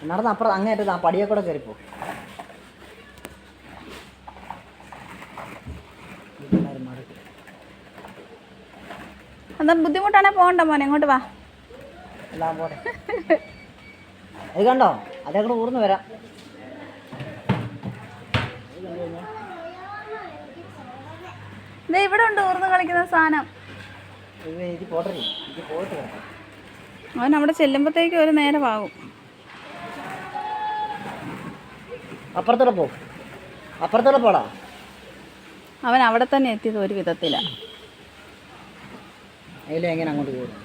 നടന്ന് അപ്പുറം അങ്ങേറ്റത് ആ പടിയെ കൂടെ കയറിപ്പോ. എന്താ ബുദ്ധിമുട്ടാണെ പോകണ്ട മോനെ, ഇങ്ങോട്ട് വാ. എല്ലാം പോട്ടെ. അത് കണ്ടോ, അതേ കൂടെ ഊർന്ന് വരാം. ഇവിടെ ഉണ്ട് ഊർന്ന് കളിക്കുന്ന സാധനം. എനിക്ക് പോട്ടെ, എനിക്ക് പോയിട്ട് വരാം. അവൻ അവിടെ ചെല്ലുമ്പോഴത്തേക്കും ഒരു നേരമാകും. അപ്പുറത്തോടെ പോ, അപ്പുറത്തോടെ പോടാ. അവൻ അവിടെ തന്നെ എത്തിയത് ഒരു വിധത്തിലാണ്. അതിലെങ്ങനെ അങ്ങോട്ട് കയറും?